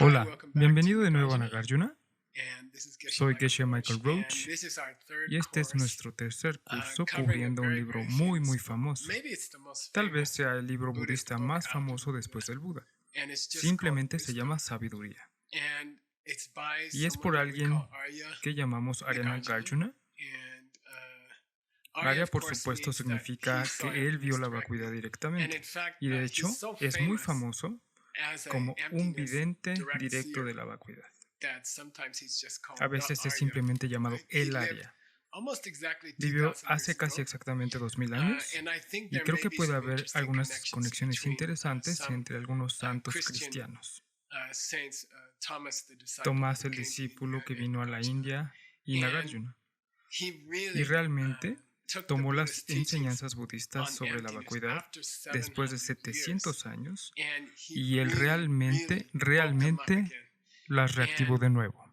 Hola, bienvenido de nuevo a Nagarjuna. Soy Geshe Michael Roach y este es nuestro tercer curso cubriendo un libro muy famoso. Tal vez sea el libro budista más famoso después del Buda. Simplemente se llama Sabiduría. Y es por alguien que llamamos Arya Nagarjuna. Arya, por supuesto, significa que él vio la vacuidad directamente. Y de hecho, es muy famoso como un vidente directo de la vacuidad. A veces es simplemente llamado el Arya. Vivió hace casi exactamente 2000 años y creo que puede haber algunas conexiones interesantes entre algunos santos cristianos. Tomás el discípulo que vino a la India y Nagarjuna. Y realmente tomó las enseñanzas budistas sobre la vacuidad después de 700 años y él realmente las reactivó de nuevo.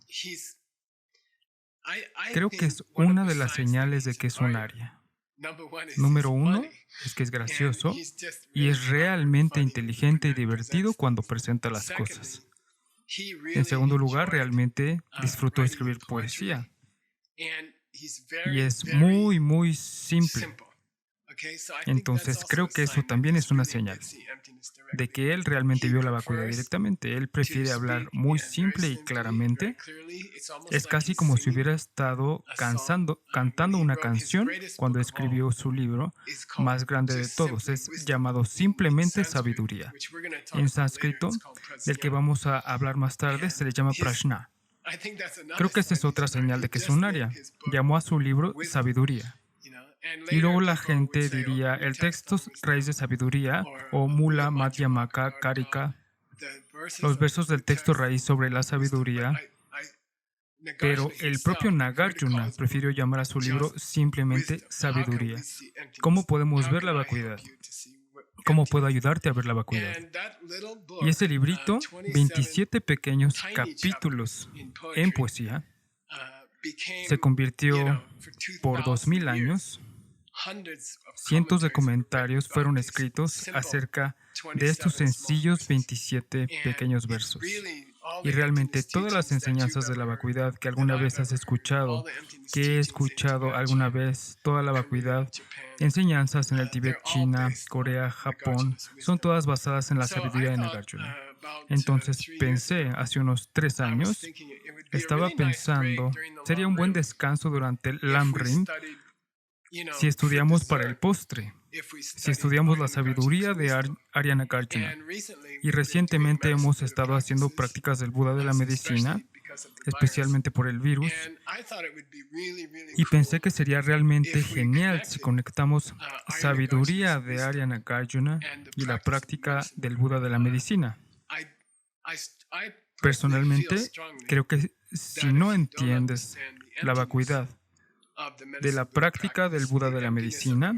Creo que es una de las señales de que es un Arya. Número uno es que es gracioso y es realmente inteligente y divertido cuando presenta las cosas. En segundo lugar, realmente disfrutó escribir poesía y es muy simple. Entonces creo que eso también es una señal de que él realmente vio la vacuidad directamente. Él prefiere hablar muy simple y claramente. Es casi como si hubiera estado cantando una canción cuando escribió su libro más grande de todos. Es llamado simplemente Sabiduría. En sánscrito, del que vamos a hablar más tarde, se le llama Prajna. Creo que esa es otra señal de que es un Arya. Llamó a su libro Sabiduría. Y luego la gente diría el texto raíz de sabiduría o Mula Madhyamaka Karika, los versos del texto raíz sobre la sabiduría, pero el propio Nagarjuna prefirió llamar a su libro simplemente Sabiduría. ¿Cómo podemos ver la vacuidad? ¿Cómo puedo ayudarte a ver la vacuidad? Y ese librito, 27 pequeños capítulos en poesía, se convirtió por 2000 años. Cientos de comentarios fueron escritos acerca de estos sencillos 27 pequeños versos. Y realmente todas las enseñanzas de la vacuidad que alguna vez has escuchado, que he escuchado alguna vez, toda la vacuidad, enseñanzas en el Tíbet, China, Corea, Japón, son todas basadas en la sabiduría de Nagarjuna. Entonces pensé, hace unos 3 años, estaba pensando, sería un buen descanso durante el Lamrim si estudiamos para el postre, si estudiamos la sabiduría de Arya Nagarjuna. Y recientemente hemos estado haciendo prácticas del Buda de la medicina, especialmente por el virus, y pensé que sería realmente genial si conectamos sabiduría de Arya Nagarjuna y la práctica del Buda de la medicina. Personalmente, creo que si no entiendes la vacuidad de la práctica del Buda de la medicina,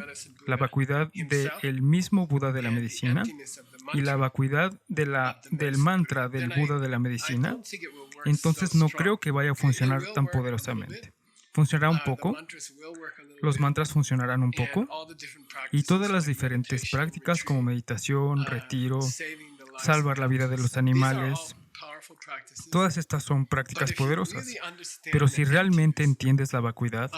la vacuidad del mismo Buda de la medicina y la vacuidad del mantra del Buda de la medicina, entonces no creo que vaya a funcionar tan poderosamente. Funcionará un poco, los mantras funcionarán un poco, y todas las diferentes prácticas como meditación, retiro, salvar la vida de los animales, todas estas son prácticas poderosas, pero si realmente entiendes la vacuidad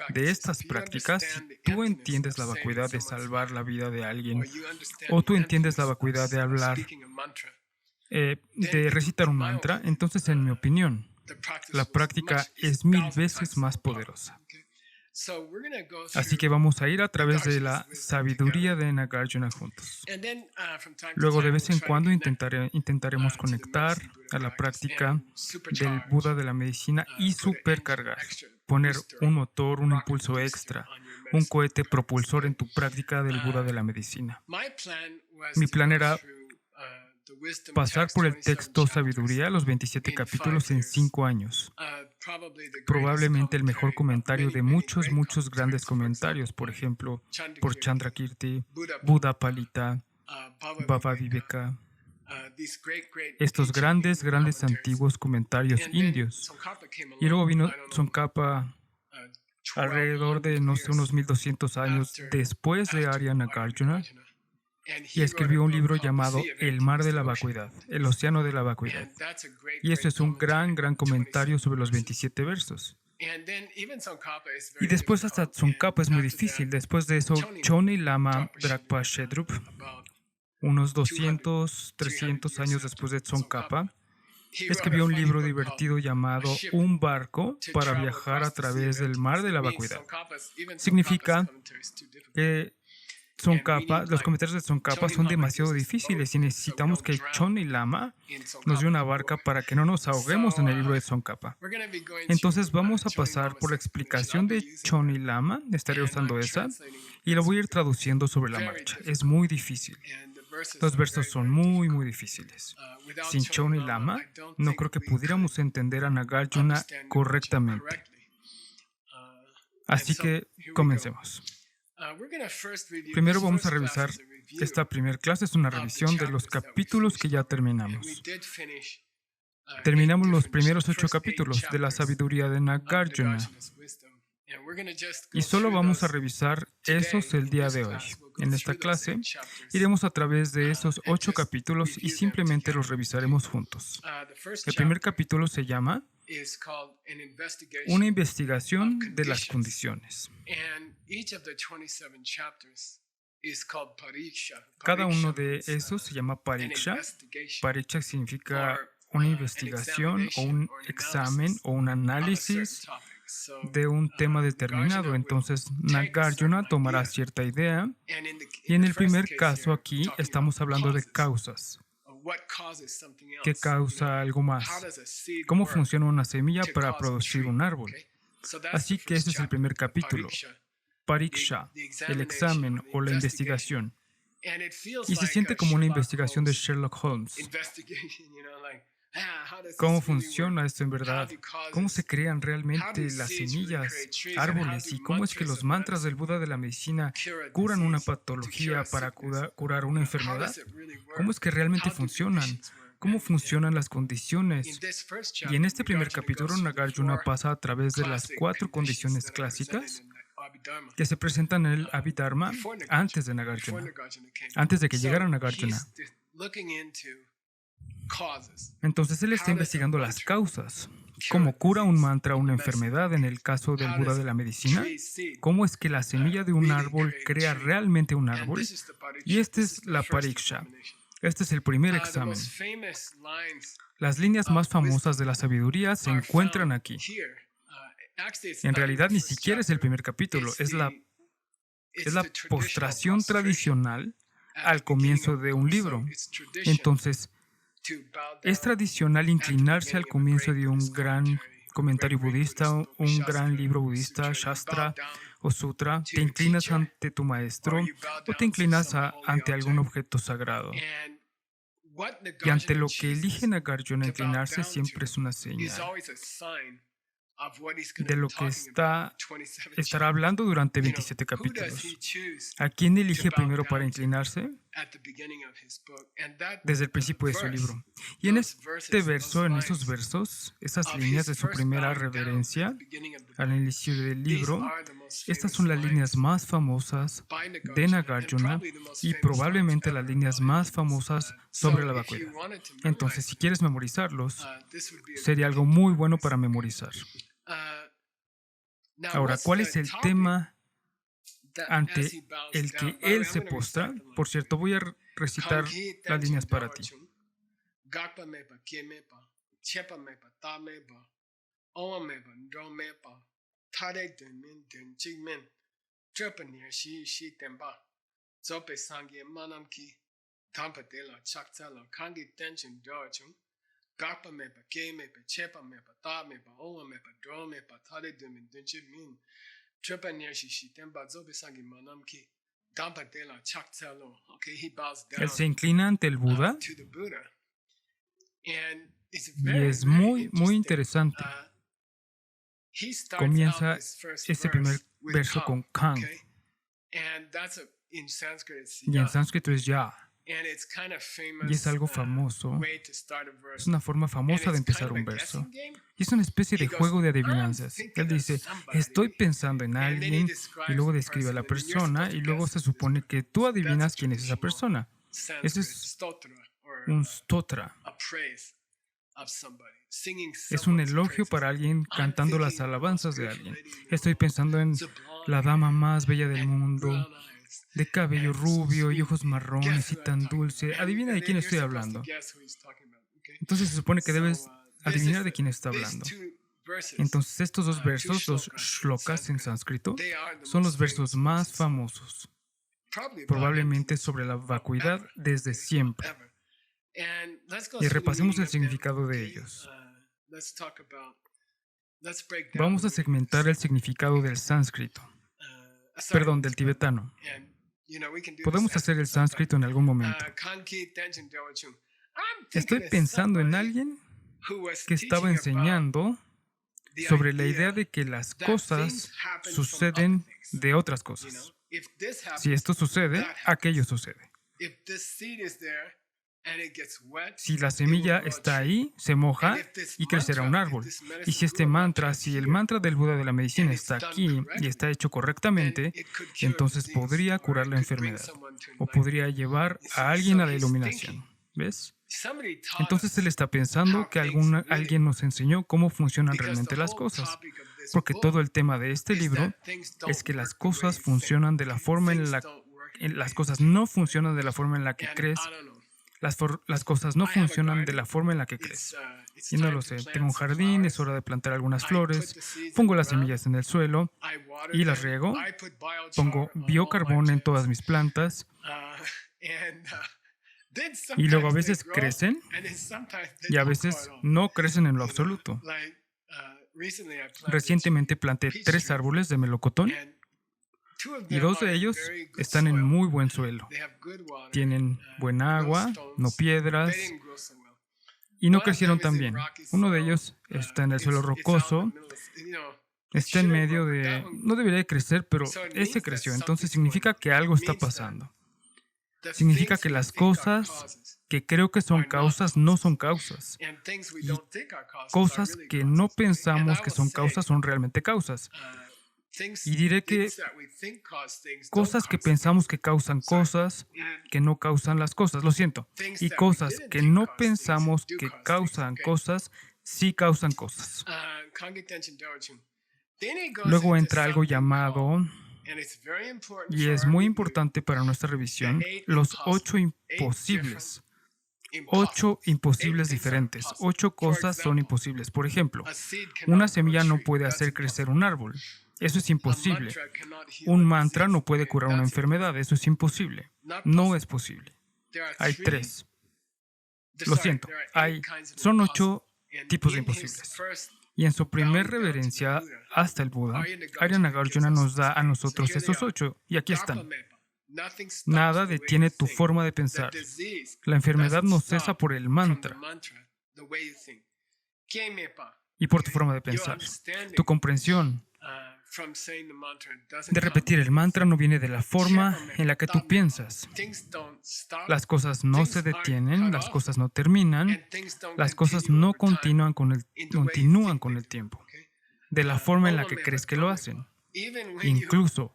de estas prácticas, si tú entiendes la vacuidad de salvar la vida de alguien, o tú entiendes la vacuidad de hablar, de recitar un mantra, entonces, en mi opinión, la práctica es 1000 veces más poderosa. Así que vamos a ir a través de la sabiduría de Nagarjuna juntos. Luego, de vez en cuando, intentaremos conectar a la práctica del Buda de la medicina y supercargar, poner un motor, un impulso extra, un cohete propulsor en tu práctica del Buda de la medicina. Mi plan era pasar por el texto Sabiduría, los 27 capítulos, en 5 años. Probablemente el mejor comentario de muchos grandes comentarios, por ejemplo, por Chandrakirti, Buddha Palita, Baba Viveka, estos grandes antiguos comentarios indios. Y luego vino Tsongkhapa alrededor de, no sé, unos 1200 años después de Arya Nagarjuna. y escribió un libro llamado El mar de la vacuidad, el océano de la vacuidad. Y eso es un gran comentario sobre los 27 versos. Y después hasta Tsongkhapa es muy difícil. Después de eso, Chonei Lama Dragpa Shedrup, unos 200, 300 años después de Tsongkhapa, escribió un libro divertido llamado Un barco para viajar a través del mar de la vacuidad. Significa que los comentarios de Tsongkhapa son demasiado difíciles y necesitamos que Chonei Lama nos dé una barca para que no nos ahoguemos en el libro de Tsongkhapa. Entonces vamos a pasar por la explicación de Chonei Lama, estaré usando esa, y lo voy a ir traduciendo sobre la marcha. Es muy difícil. Los versos son muy difíciles. Sin Chonei Lama, no creo que pudiéramos entender a Nagarjuna correctamente. Así que comencemos. Primero vamos a revisar esta primera clase. Es una revisión de los capítulos que ya terminamos. Terminamos los primeros 8 capítulos de la sabiduría de Nagarjuna. Y solo vamos a revisar esos el día de hoy. En esta clase iremos a través de esos 8 capítulos y simplemente los revisaremos juntos. El primer capítulo se llama Una investigación de las condiciones. Cada uno de esos se llama Pariksha. Pariksha significa una investigación o un examen o un análisis de un tema determinado. Entonces, Nagarjuna tomará cierta idea y en el primer caso aquí estamos hablando de causas. ¿Qué causa algo más? ¿Cómo funciona una semilla para producir un árbol? Así que ese es el primer capítulo. Pariksha, el examen o la investigación. Y se siente como una investigación de Sherlock Holmes. ¿Cómo funciona esto en verdad? ¿Cómo se crean realmente las semillas, árboles? ¿Y cómo es que los mantras del Buda de la medicina curan una patología para curar una enfermedad? ¿Cómo es que realmente funcionan? ¿Cómo funcionan las condiciones? Y en este primer capítulo, Nagarjuna pasa a través de las 4 condiciones clásicas que se presentan en el Abhidharma antes de Nagarjuna, antes de que llegara Nagarjuna. Entonces él está investigando las causas. ¿Cómo cura un mantra una enfermedad en el caso del Buda de la medicina? ¿Cómo es que la semilla de un árbol crea realmente un árbol? Y esta es la Pariksha. Este es el primer examen. Las líneas más famosas de la sabiduría se encuentran aquí. En realidad ni siquiera es el primer capítulo, es la postración tradicional al comienzo de un libro. Entonces, es tradicional inclinarse al comienzo de un gran comentario budista, un gran libro budista, Shastra o Sutra. Te inclinas ante tu maestro o te inclinas ante algún objeto sagrado. Y ante lo que elige Nagarjuna inclinarse siempre es una señal de lo que estará hablando durante 27 capítulos. ¿A quién elige primero para inclinarse? Desde el principio de su libro. Y en este verso, en esos versos, esas líneas de su primera reverencia al inicio del libro, estas son las líneas más famosas de Nagarjuna y probablemente las líneas más famosas sobre la vacuidad. Entonces, si quieres memorizarlos, sería algo muy bueno para memorizar. Ahora, ¿cuál es el tema ante el que él se postra? Por cierto, voy a recitar las líneas para ti. Gakpa mepa, ke mepa, chepa mepa, ta mepa, owa mepa, dro mepa, tade dumin, dunche min. Trepa nirshi shi tempa zobe sangi manam ki. Dampa de la chaktsalo. Okay, he bows down Él se inclina ante el Buda to the Buddha. And it's y very, es muy very interesante. He starts Comienza out his first ese primer verse with verso Kam, con Kang okay? And that's in Sanskrit it's y en ya. sánscrito es Ya. Y es algo famoso. Es una forma famosa de empezar un verso. Y es una especie de juego de adivinanzas. Él dice, estoy pensando en alguien, y luego describe a la persona, y luego se supone que tú adivinas quién es esa persona. Ese es un stotra. Es un elogio para alguien cantando las alabanzas de alguien. Estoy pensando en la dama más bella del mundo, de cabello rubio y ojos marrones y tan dulce. Adivina de quién estoy hablando. Entonces se supone que debes adivinar de quién está hablando. Entonces estos dos versos, los shlokas en sánscrito, son los versos más famosos, probablemente sobre la vacuidad desde siempre. Y repasemos el significado de ellos. Vamos a segmentar el significado del sánscrito, perdón, del tibetano. Podemos hacer el sánscrito en algún momento. Estoy pensando en alguien que estaba enseñando sobre la idea de que las cosas suceden de otras cosas. Si esto sucede, aquello sucede. Si la semilla está ahí, se moja y crecerá un árbol. Y si si el mantra del Buda de la medicina está aquí y está hecho correctamente, entonces podría curar la enfermedad o podría llevar a alguien a la iluminación. ¿Ves? Entonces él está pensando que alguien nos enseñó cómo funcionan realmente las cosas. Porque todo el tema de este libro es que las cosas funcionan de la forma las cosas no funcionan de la forma en la que crees. Las cosas no funcionan de la forma en la que crees. Y no lo sé. Tengo un jardín, es hora de plantar algunas flores, pongo las semillas en el suelo y las riego, pongo biocarbón en todas mis plantas y luego a veces crecen y a veces no crecen en lo absoluto. Recientemente planté 3 árboles de melocotón y 2 de ellos están en muy buen suelo. Tienen buena agua, no piedras, y no crecieron tan bien. Uno de ellos está en el suelo rocoso, está en medio de... No debería de crecer, pero ese creció. Entonces significa que algo está pasando. Significa que las cosas que creo que son causas no son causas. Y cosas que no pensamos que son causas son realmente causas. Y diré que cosas que pensamos que causan cosas, que no causan las cosas, lo siento. Y cosas que no pensamos que causan cosas, sí causan cosas. Luego entra algo llamado, y es muy importante para nuestra revisión, los 8 imposibles. 8 imposibles diferentes. 8 cosas son imposibles. Por ejemplo, una semilla no puede hacer crecer un árbol. Eso es imposible. Un mantra no puede curar una enfermedad. Eso es imposible. No es posible. Hay 3. Lo siento. Son 8 tipos de imposibles. Y en su primer reverencia hasta el Buda, Arya Nagarjuna nos da a nosotros esos 8. Y aquí están. Nada detiene tu forma de pensar. La enfermedad no cesa por el mantra y por tu forma de pensar. Tu comprensión de repetir el mantra no viene de la forma en la que tú piensas. Las cosas no se detienen, las cosas no terminan, las cosas no continúan con el tiempo, de la forma en la que crees que lo hacen. Incluso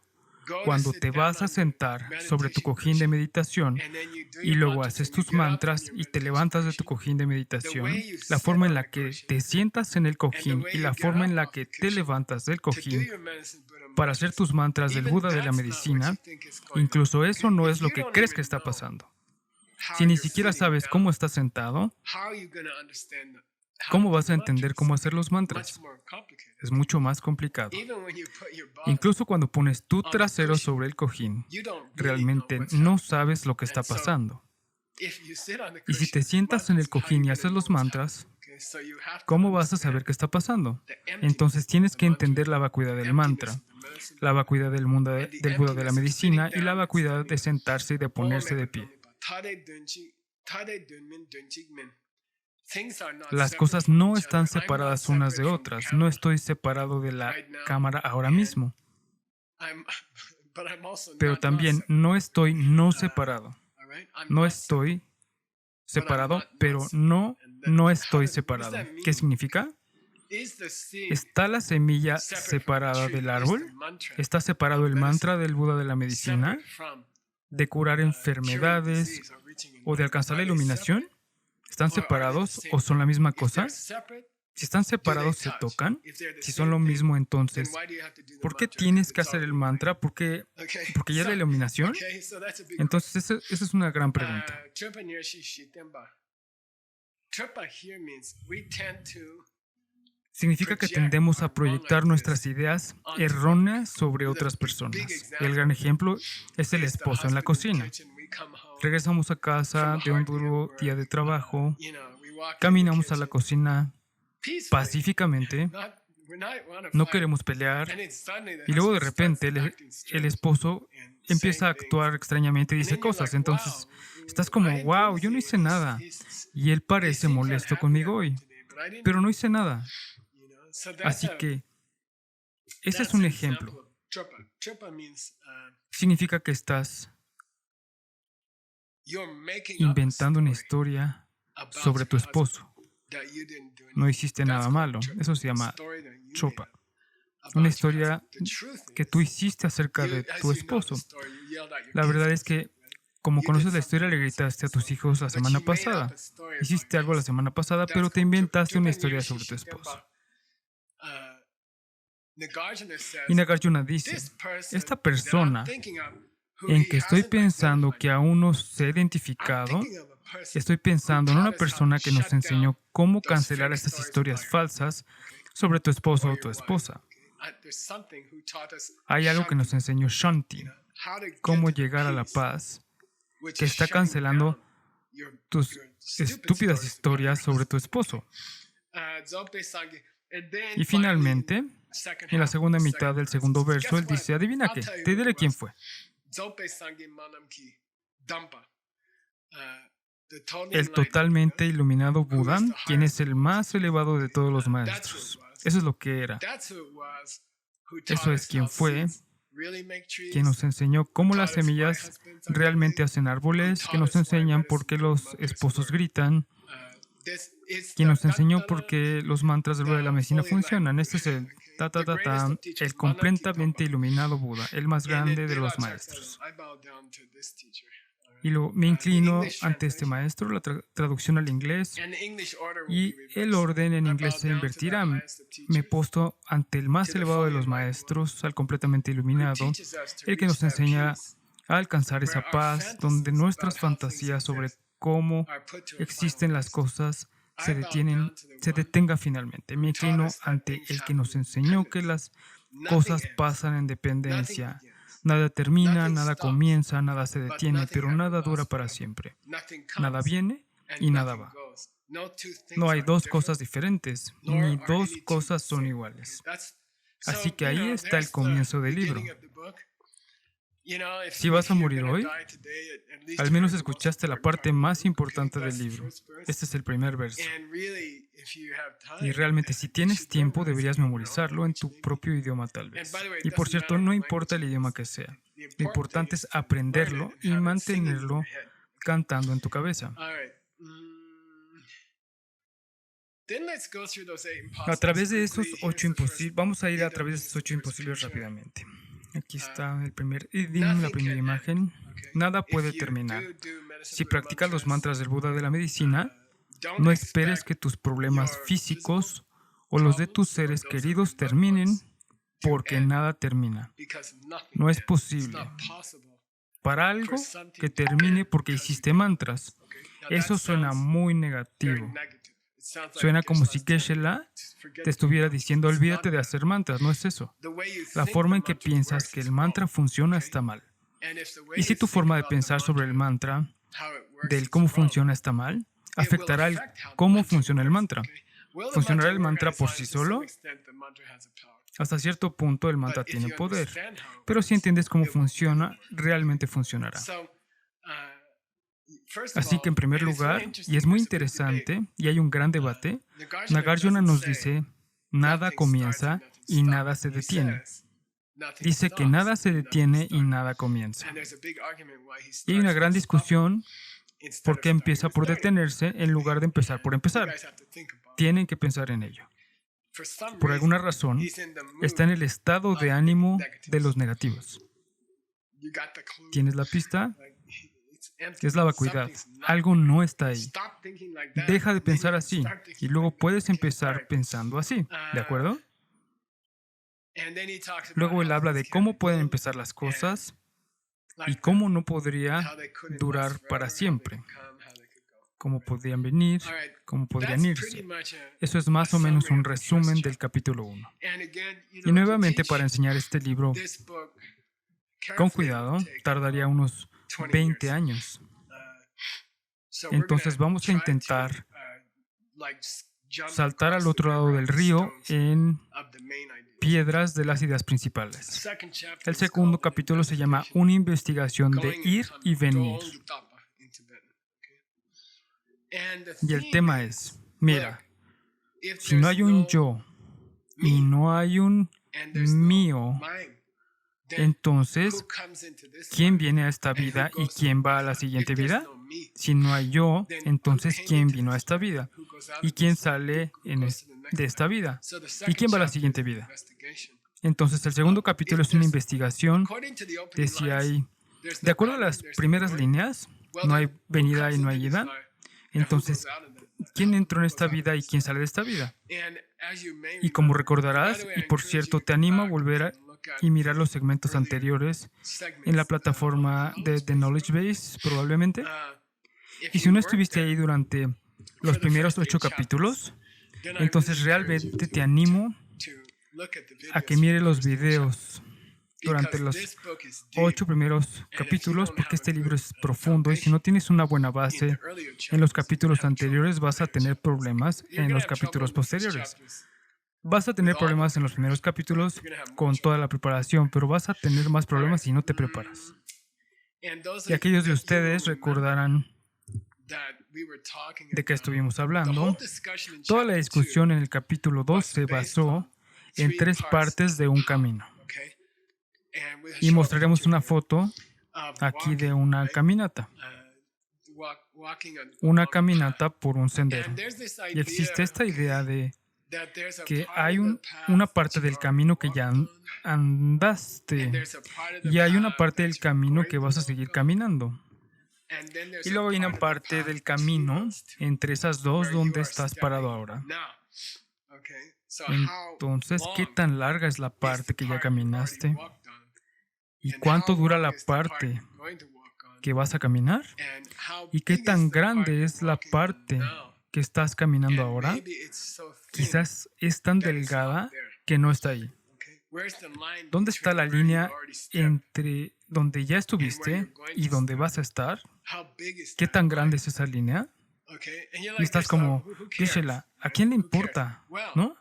cuando te vas a sentar sobre tu cojín de meditación y luego haces tus mantras y te levantas de tu cojín de meditación, la forma en la que te sientas en el cojín y la forma en la que te levantas del cojín para hacer tus mantras del Buda de la medicina, incluso eso no es lo que crees que está pasando. Si ni siquiera sabes cómo estás sentado, ¿cómo vas a entender cómo hacer los mantras? Es mucho más complicado. Incluso cuando pones tu trasero sobre el cojín, realmente no sabes lo que está pasando. Y si te sientas en el cojín y haces los mantras, ¿cómo vas a saber qué está pasando? Entonces tienes que entender la vacuidad del mantra, la vacuidad del Buda de la medicina y la vacuidad de sentarse y de ponerse de pie. Las cosas no están separadas unas de otras. No estoy separado de la cámara ahora mismo. Pero también no estoy no separado. No estoy separado, pero no estoy separado. ¿Qué significa? ¿Está la semilla separada del árbol? ¿Está separado el mantra del Buda de la medicina, de curar enfermedades o de alcanzar la iluminación? ¿Están separados o son la misma cosa? Si están separados, ¿se tocan? Si son lo mismo, entonces, ¿por qué tienes que hacer el mantra? Porque ya es la iluminación. Entonces, esa es una gran pregunta. Significa que tendemos a proyectar nuestras ideas erróneas sobre otras personas. El gran ejemplo es el esposo en la cocina. Regresamos a casa de un duro día de trabajo, caminamos a la cocina pacíficamente, no queremos pelear, y luego de repente el esposo empieza a actuar extrañamente y dice cosas. Entonces, estás como, wow, yo no hice nada. Y él parece molesto conmigo hoy, pero no hice nada. Así que, ese es un ejemplo. Significa que estás inventando una historia sobre tu esposo. No hiciste nada malo. Eso se llama chopa. Una historia que tú hiciste acerca de tu esposo. La verdad es que, como conoces la historia, le gritaste a tus hijos la semana pasada. Hiciste algo la semana pasada, pero te inventaste una historia sobre tu esposo. Y Nagarjuna dice, esta persona en que estoy pensando que aún no se ha identificado, estoy pensando en una persona que nos enseñó cómo cancelar estas historias falsas sobre tu esposo o tu esposa. Hay algo que nos enseñó Shanti, cómo llegar a la paz, que está cancelando tus estúpidas historias sobre tu esposo. Y finalmente, en la segunda mitad del segundo verso, él dice, adivina qué, te diré quién fue. El totalmente iluminado Buda, quien es el más elevado de todos los maestros. Eso es lo que era. Eso es quien fue, quien nos enseñó cómo las semillas realmente hacen árboles, que nos enseñan por qué los esposos gritan, quien nos enseñó por qué los mantras del Buda de la medicina funcionan. Este es el el completamente iluminado Buda, el más grande de los maestros. Y luego me inclino ante este maestro, la traducción al inglés, y el orden en inglés se invertirá. Me posto ante el más elevado de los maestros, al completamente iluminado, el que nos enseña a alcanzar esa paz, donde nuestras fantasías sobre cómo existen las cosas se detenga finalmente. Me inclino ante el que nos enseñó que las cosas pasan en dependencia. Nada termina, nada comienza, nada se detiene, pero nada dura para siempre. Nada viene y nada va. No hay dos cosas diferentes, ni dos cosas son iguales. Así que ahí está el comienzo del libro. Si vas a morir hoy, al menos escuchaste la parte más importante del libro. Este es el primer verso. Y realmente, si tienes tiempo, deberías memorizarlo en tu propio idioma tal vez. Y por cierto, no importa el idioma que sea. Lo importante es aprenderlo y mantenerlo cantando en tu cabeza. A través de esos 8 imposibles, vamos a ir a través de esos 8 imposibles rápidamente. Aquí está la primera imagen. Nada puede terminar. Si practicas los mantras del Buda de la medicina, no esperes que tus problemas físicos o los de tus seres queridos terminen, porque nada termina. No es posible para algo que termine porque hiciste mantras. Eso suena muy negativo. Suena como si Geshe-la te estuviera diciendo, olvídate de hacer mantras. No es eso. La forma en que piensas que el mantra funciona está mal. Y si tu forma de pensar sobre el mantra, del cómo funciona, está mal, afectará el cómo funciona el mantra. ¿Funcionará el mantra por sí solo? Hasta cierto punto el mantra tiene poder. Pero si entiendes cómo funciona, realmente funcionará. Así que en primer lugar, y es muy interesante, y hay un gran debate, Nagarjuna nos dice, nada comienza y nada se detiene. dice que nada se detiene y nada comienza. Y hay una gran discusión por qué empieza por detenerse en lugar de empezar por empezar. Tienen que pensar en ello. Por alguna razón, está en el estado de ánimo de los negativos. ¿Tienes la pista? Es la vacuidad. Algo no está ahí. Deja de pensar así y luego puedes empezar pensando así. ¿De acuerdo? Luego él habla de cómo pueden empezar las cosas y cómo no podría durar para siempre. Cómo podrían venir, cómo podrían irse. Eso es más o menos un resumen del capítulo 1. Y nuevamente, para enseñar este libro con cuidado, tardaría unos 20 años. Entonces vamos a intentar saltar al otro lado del río en piedras de las ideas principales. El segundo capítulo se llama Una investigación de ir y venir. Y el tema es, mira, si no hay un yo y no hay un mío, entonces, ¿quién viene a esta vida y quién va a la siguiente vida? Si no hay yo, entonces, ¿quién vino a esta vida? ¿Y quién sale de esta vida? ¿Y quién va a la siguiente vida? Entonces, el segundo capítulo es una investigación de si hay, de acuerdo a las primeras líneas, no hay venida y no hay ida. Entonces, ¿quién entró en esta vida y quién sale de esta vida? Y como recordarás, y por cierto, te animo a volver y mirar los segmentos anteriores en la plataforma de The Knowledge Base, probablemente. Y si no estuviste ahí durante los primeros 8 capítulos, entonces realmente te animo a que mire los videos durante los 8 primeros capítulos, porque este libro es profundo y si no tienes una buena base en los capítulos anteriores, vas a tener problemas en los capítulos posteriores. Vas a tener problemas en los primeros capítulos con toda la preparación, pero vas a tener más problemas si no te preparas. Y aquellos de ustedes recordarán de qué estuvimos hablando. Toda la discusión en el capítulo 2 se basó en 3 partes de un camino. Y mostraremos una foto aquí de una caminata. Una caminata por un sendero. Y existe esta idea de que hay una parte del camino que ya andaste y hay una parte del camino que vas a seguir caminando. Y luego hay una parte del camino entre esas dos donde estás parado ahora. Entonces, ¿qué tan larga es la parte que ya caminaste? ¿Y cuánto dura la parte que vas a caminar? ¿Y qué tan grande es la parte que estás caminando ahora? Quizás es tan delgada que no está ahí. ¿Dónde está la línea entre donde ya estuviste y donde vas a estar? ¿Qué tan grande es esa línea? Y estás como, dísela, ¿a quién le importa? ¿No?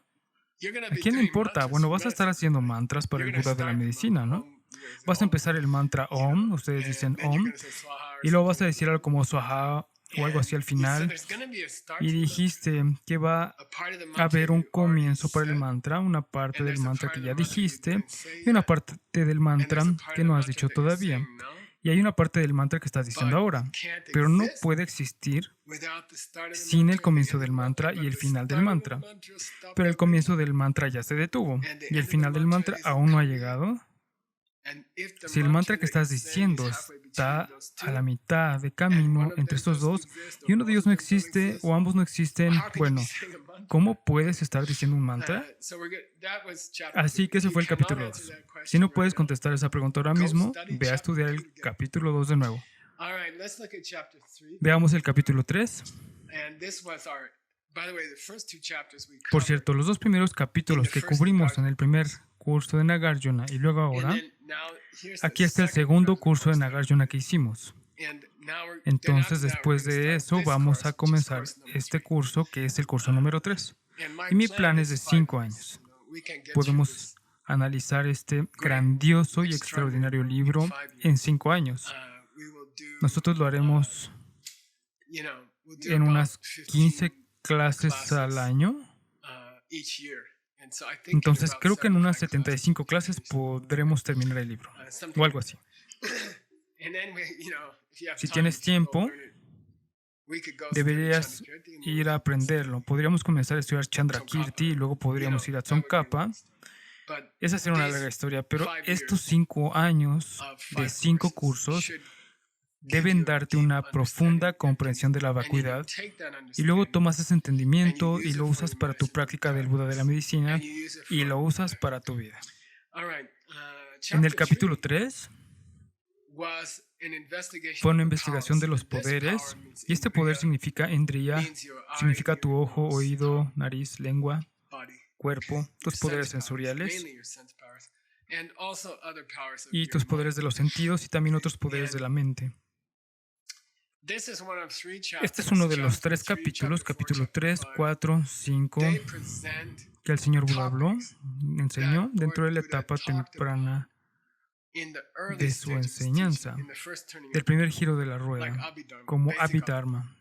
¿A quién le importa? Bueno, vas a estar haciendo mantras para el Buda de la medicina, ¿no? Vas a empezar el mantra Om, ustedes dicen Om, y luego vas a decir algo como Swaha o algo así al final, y dijiste que va a haber un comienzo para el mantra, una parte del mantra que ya dijiste, y una parte del mantra que no has dicho todavía. Y hay una parte del mantra que estás diciendo ahora, pero no puede existir sin el comienzo del mantra y el final del mantra. Pero el comienzo del mantra ya se detuvo y el final del mantra aún no ha llegado. Si el mantra que estás diciendo está a la mitad de camino entre estos dos y uno de ellos no existe o ambos no existen, bueno, ¿cómo puedes estar diciendo un mantra? Así que ese fue el capítulo 2. Si no puedes contestar esa pregunta ahora mismo, ve a estudiar el capítulo 2 de nuevo. Veamos el capítulo 3. Por cierto, los 2 primeros capítulos que cubrimos en el primer curso de Nagarjuna y luego ahora, aquí está el segundo curso de Nagarjuna que hicimos. Entonces, después de eso, vamos a comenzar este curso, que es el curso número 3. Y mi plan es de 5 años. Podemos analizar este grandioso y extraordinario libro en 5 años. Nosotros lo haremos en unas 15 clases al año. Entonces, creo que en unas 75 clases podremos terminar el libro, o algo así. Si tienes tiempo, deberías ir a aprenderlo. Podríamos comenzar a estudiar Chandrakirti y luego podríamos ir a Tsongkhapa. Esa será una larga historia, pero estos 5 años de 5 cursos deben darte una profunda comprensión de la vacuidad y luego tomas ese entendimiento y lo usas para tu práctica del Buda de la medicina y lo usas para tu vida. En el capítulo 3 fue una investigación de los poderes y este poder significa Indriya, significa tu ojo, oído, nariz, lengua, cuerpo, tus poderes sensoriales y tus poderes de los sentidos y también otros poderes de la mente. Este es uno de los 3 capítulos, capítulo 3, 4, 5, que el Señor Buda habló, enseñó dentro de la etapa temprana de su enseñanza, del primer giro de la rueda, como Abhidharma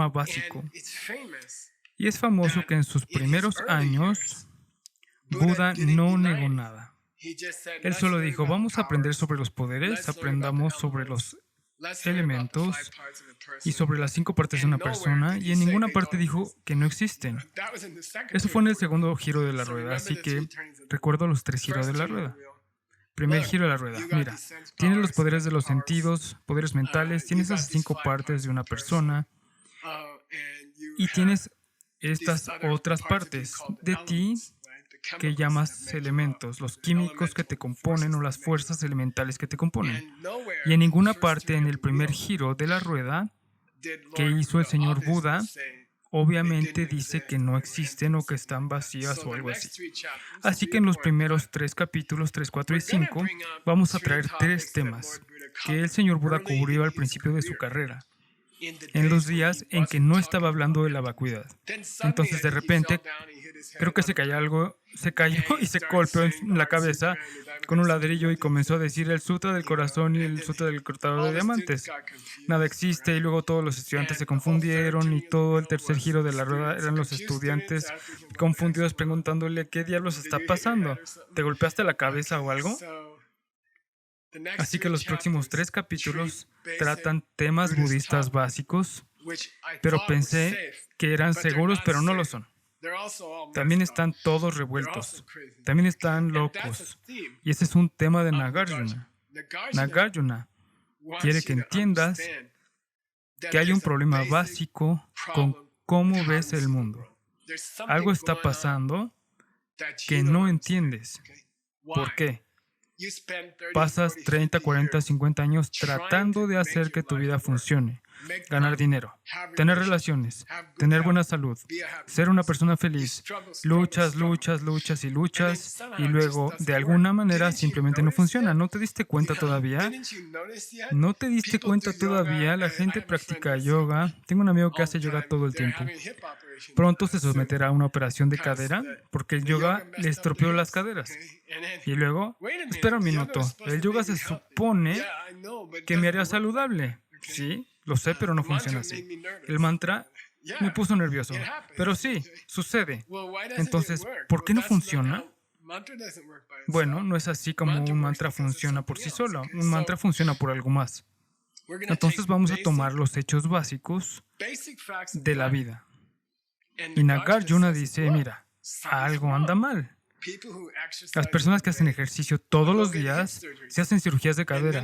básico. Y es famoso que en sus primeros años, Buda no negó nada. Él solo dijo, vamos a aprender sobre los poderes, aprendamos sobre los elementos y sobre las 5 partes de una persona, y en ninguna parte dijo que no existen. Eso fue en el segundo giro de la rueda, así que recuerdo los 3 giros de la rueda. Primer giro de la rueda. Mira, tienes los poderes de los sentidos, poderes mentales, tienes esas 5 partes de una persona y tienes estas otras partes de ti que llamas elementos, los químicos que te componen o las fuerzas elementales que te componen. Y en ninguna parte en el primer giro de la rueda que hizo el Señor Buda, obviamente dice que no existen o que están vacías o algo así. Así que en los primeros 3 capítulos, 3, 4 y 5, vamos a traer 3 temas que el Señor Buda cubrió al principio de su carrera, en los días en que no estaba hablando de la vacuidad. Entonces, de repente, creo que se cayó y se golpeó en la cabeza con un ladrillo y comenzó a decir el sutra del corazón y el sutra del cortador de diamantes. Nada existe, y luego todos los estudiantes se confundieron y todo el tercer giro de la rueda eran los estudiantes confundidos preguntándole ¿qué diablos está pasando? ¿Te golpeaste la cabeza o algo? Así que los próximos 3 capítulos tratan temas budistas básicos, pero pensé que eran seguros, pero no lo son. También están todos revueltos. También están locos. Y ese es un tema de Nagarjuna. Nagarjuna quiere que entiendas que hay un problema básico con cómo ves el mundo. Algo está pasando que no entiendes. ¿Por qué? Pasas 30, 40, 50 años tratando de hacer que tu vida funcione, ganar dinero, tener relaciones, tener buena salud, ser una persona feliz. Luchas y luego de alguna manera simplemente no funciona. ¿No te diste cuenta todavía? ¿No te diste cuenta todavía? La gente practica yoga. Tengo un amigo que hace yoga todo el tiempo. Pronto se someterá a una operación de cadera porque el yoga le estropeó las caderas. Y luego, espera un minuto, el yoga se supone que me haría saludable. Sí, lo sé, pero no funciona así. El mantra me puso nervioso. Pero sí, sucede. Entonces, ¿por qué no funciona? Bueno, no es así como un mantra funciona por sí solo. Un mantra funciona por algo más. Entonces vamos a tomar los hechos básicos de la vida. Y Nagarjuna dice, mira, algo anda mal. Las personas que hacen ejercicio todos los días se hacen cirugías de cadera.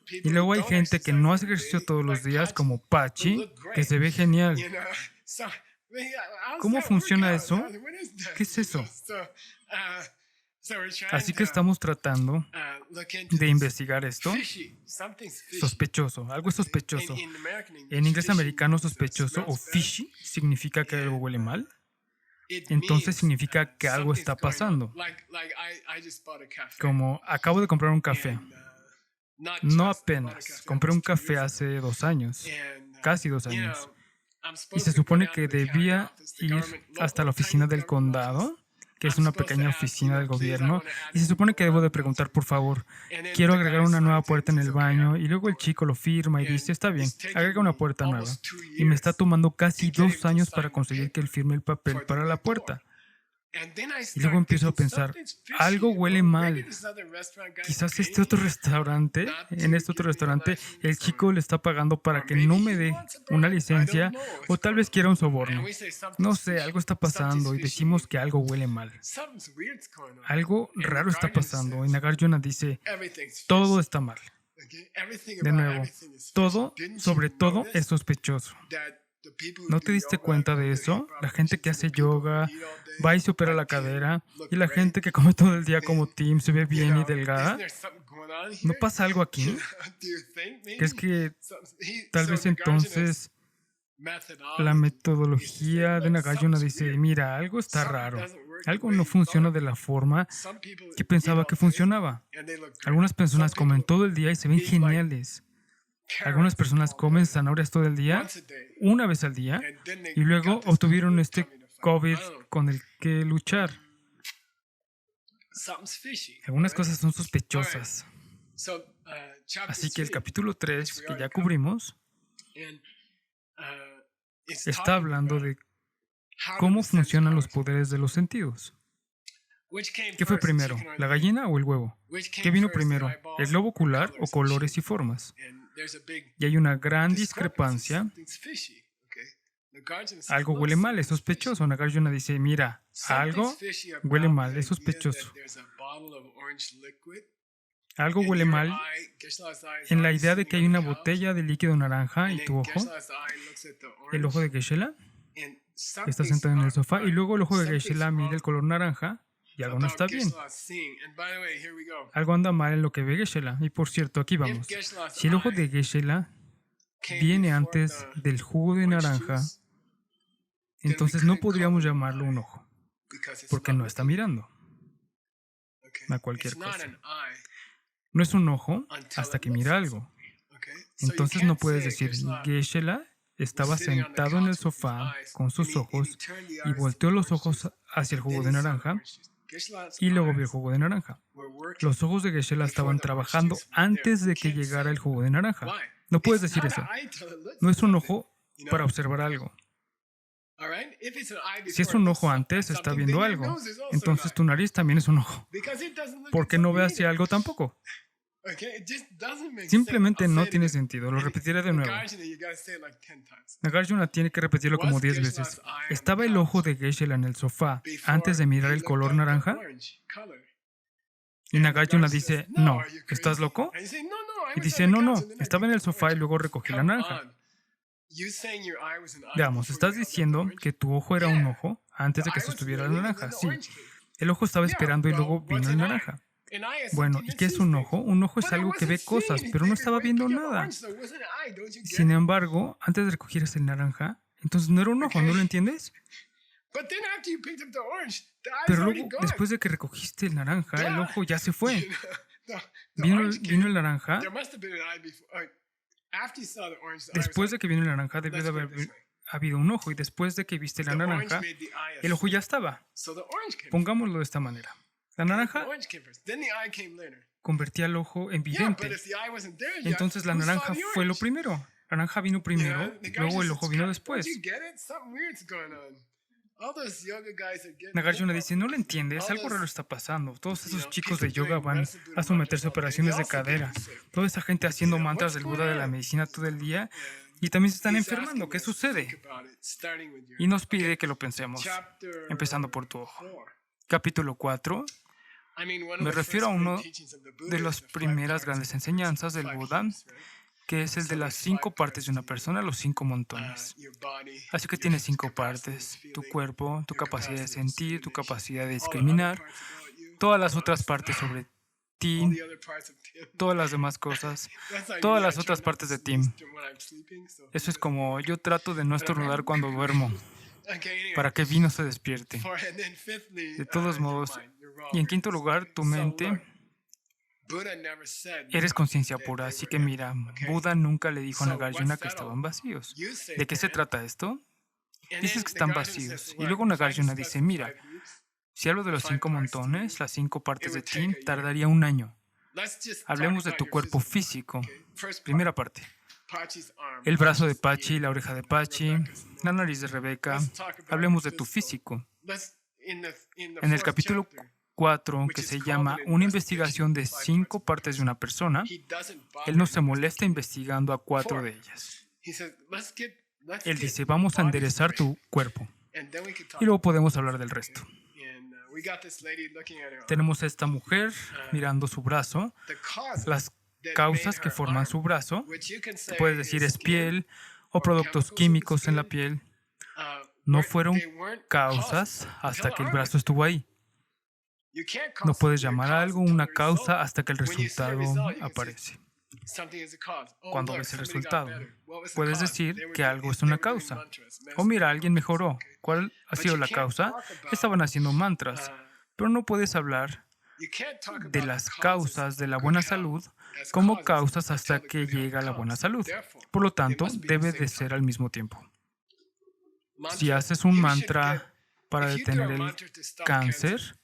Y luego hay gente que no hace ejercicio todos los días, como Pachi, que se ve genial. ¿Cómo funciona eso? ¿Qué es eso? Así que estamos tratando de investigar esto. Sospechoso, algo es sospechoso. En inglés americano, sospechoso o fishy significa que algo huele mal. Entonces significa que algo está pasando. Como acabo de comprar un café. No apenas. Compré un café hace 2 años. Casi 2 años. Y se supone que debía ir hasta la oficina del condado, que es una pequeña oficina del gobierno, y se supone que debo de preguntar, por favor, quiero agregar una nueva puerta en el baño, y luego el chico lo firma y dice, está bien, agrega una puerta nueva. Y me está tomando casi 2 años para conseguir que él firme el papel para la puerta. Y luego empiezo a pensar, algo huele mal. Quizás en este otro restaurante, el chico le está pagando para que no me dé una licencia o tal vez quiera un soborno. No sé, algo está pasando y decimos que algo huele mal. Algo raro está pasando y Nagarjuna dice, todo está mal. De nuevo, todo, sobre todo, es sospechoso. ¿No te diste cuenta de eso? La gente que hace yoga, va y se opera la cadera, y la gente que come todo el día como Tim se ve bien y delgada. ¿No pasa algo aquí? ¿Crees que tal vez entonces la metodología de Nagarjuna dice, mira, algo está raro, algo no funciona de la forma que pensaba que funcionaba? Algunas personas comen todo el día y se ven geniales. Algunas personas comen zanahorias todo el día, una vez al día, y luego obtuvieron este COVID con el que luchar. Algunas cosas son sospechosas. Así que el capítulo 3, que ya cubrimos, está hablando de cómo funcionan los poderes de los sentidos. ¿Qué fue primero, la gallina o el huevo? ¿Qué vino primero, el globo ocular o colores y formas? Y hay una gran discrepancia. Algo huele mal, es sospechoso. Nagarjuna dice, mira, algo huele mal, es sospechoso. Algo huele mal en la idea de que hay una botella de líquido naranja y tu ojo, el ojo de Geshe-la, está sentado en el sofá y luego el ojo de Geshe-la mira el color naranja y algo no está bien. Algo anda mal en lo que ve Geshe-la. Y por cierto, aquí vamos. Si el ojo de Geshe-la viene antes del jugo de naranja, entonces no podríamos llamarlo un ojo, porque no está mirando a cualquier cosa. No es un ojo hasta que mira algo. Entonces no puedes decir, Geshe-la estaba sentado en el sofá con sus ojos y volteó los ojos hacia el jugo de naranja y luego vio el jugo de naranja. Los ojos de Geshe-la estaban trabajando antes de que llegara el jugo de naranja. No puedes decir eso. No es un ojo para observar algo. Si es un ojo antes, está viendo algo. Entonces tu nariz también es un ojo. ¿Por qué no ve hacia algo tampoco? Simplemente no tiene sentido. Lo repetiré de nuevo. Nagarjuna tiene que repetirlo como 10 veces. ¿Estaba el ojo de Geshe-la en el sofá antes de mirar el color naranja? Y Nagarjuna dice, no, ¿estás loco? Y dice, no, estaba en el sofá y luego recogí la naranja. Veamos, ¿estás diciendo que tu ojo era un ojo antes de que se estuviera la naranja? Sí. El ojo estaba esperando y luego vino el naranja. Bueno, ¿y qué es un ojo? Un ojo es algo que ve cosas, pero no estaba viendo nada. Sin embargo, antes de recoger ese naranja, entonces no era un ojo, ¿no lo entiendes? Pero luego, después de que recogiste el naranja, el ojo ya se fue. Vino el naranja. Después de que vino el naranja, debió de haber habido un ojo. Y después de que viste la naranja, el ojo ya estaba. Pongámoslo de esta manera. La naranja convertía el ojo en vidente. Entonces la naranja fue lo primero. La naranja vino primero, luego el ojo vino después. Nagarjuna dice, no lo entiendes, algo raro está pasando. Todos esos chicos de yoga van a someterse a operaciones de cadera. Toda esa gente haciendo mantras del Buda de la medicina todo el día y también se están enfermando. ¿Qué sucede? Y nos pide que lo pensemos, empezando por tu ojo. Capítulo 4. Me refiero a uno de las primeras grandes enseñanzas del Buda, que es el de las 5 partes de una persona, los 5 montones. Así que tiene 5 partes: tu cuerpo, tu capacidad de sentir, tu capacidad de discriminar, todas las otras partes sobre ti, todas las demás cosas, todas las otras partes de ti. Eso es como yo trato de no estornudar cuando duermo, para que Vino se despierte. De todos modos, y en quinto lugar, tu mente. Eres conciencia pura, así que mira, Buda nunca le dijo a Nagarjuna que estaban vacíos. ¿De qué se trata esto? Dices que están vacíos. Y luego Nagarjuna dice, mira, si hablo de los 5 montones, las 5 partes de ti, tardaría un año. Hablemos de tu cuerpo físico. Primera parte. El brazo de Pachi, la oreja de Pachi, la nariz de Rebeca. Hablemos de tu físico. En el capítulo 4, que se llama Una investigación de 5 partes de una persona, él no se molesta investigando a 4 de ellas. Él dice, vamos a enderezar tu cuerpo y luego podemos hablar del resto. Tenemos a esta mujer mirando su brazo, las causas que forman su brazo, puedes decir es piel o productos químicos en la piel, no fueron causas hasta que el brazo estuvo ahí. No puedes llamar a algo una causa hasta que el resultado aparece. Cuando ves el resultado, puedes decir que algo es una causa. O mira, alguien mejoró. ¿Cuál ha sido la causa? Estaban haciendo mantras. Pero no puedes hablar de las causas de la buena salud como causas hasta que llega la buena salud. Por lo tanto, debe de ser al mismo tiempo. Si haces un mantra para detener el cáncer,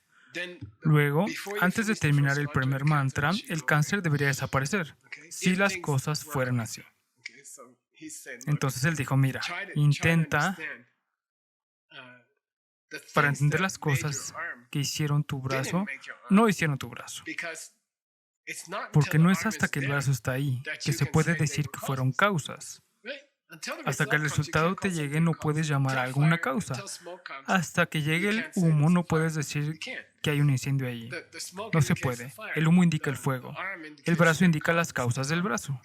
luego, antes de terminar el primer mantra, el cáncer debería desaparecer, si las cosas fueran así. Entonces él dijo, mira, intenta para entender las cosas que hicieron tu brazo, no hicieron tu brazo. Porque no es hasta que el brazo está ahí que se puede decir que fueron causas. Hasta que el resultado te llegue, no puedes llamar a algo una causa. Hasta que llegue el humo, no puedes decir que hay un incendio ahí. No se puede. El humo indica el fuego. El brazo indica las causas del brazo.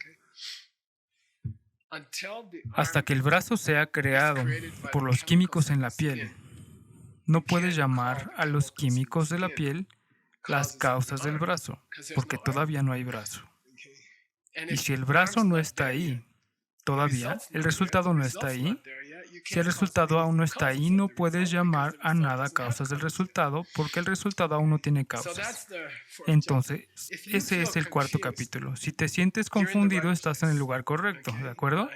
Hasta que el brazo sea creado por los químicos en la piel, no puedes llamar a los químicos de la piel las causas del brazo, porque todavía no hay brazo. Y si el brazo no está ahí, todavía, el resultado no está ahí. Si el resultado aún no está ahí, no puedes llamar a nada causas del resultado porque el resultado aún no tiene causas. Entonces, ese es el cuarto capítulo. Si te sientes confundido, estás en el lugar correcto, ¿de acuerdo?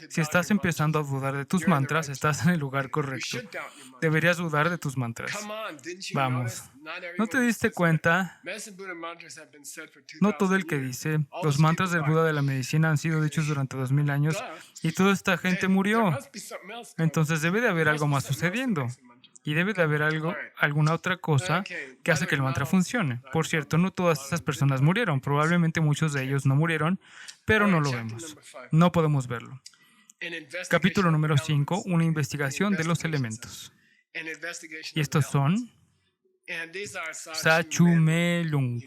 Si estás empezando a dudar de tus mantras, estás en el lugar correcto. Deberías dudar de tus mantras. Vamos. ¿No te diste cuenta? No todo el que dice, los mantras del Buda de la medicina han sido dichos durante 2000 años y toda esta gente murió. Entonces debe de haber algo más sucediendo. Y debe de haber alguna otra cosa que hace que el mantra funcione. Por cierto, no todas esas personas murieron. Probablemente muchos de ellos no murieron, pero no lo vemos. No podemos verlo. Capítulo número 5, una investigación de los elementos. Y estos son Sachumelung.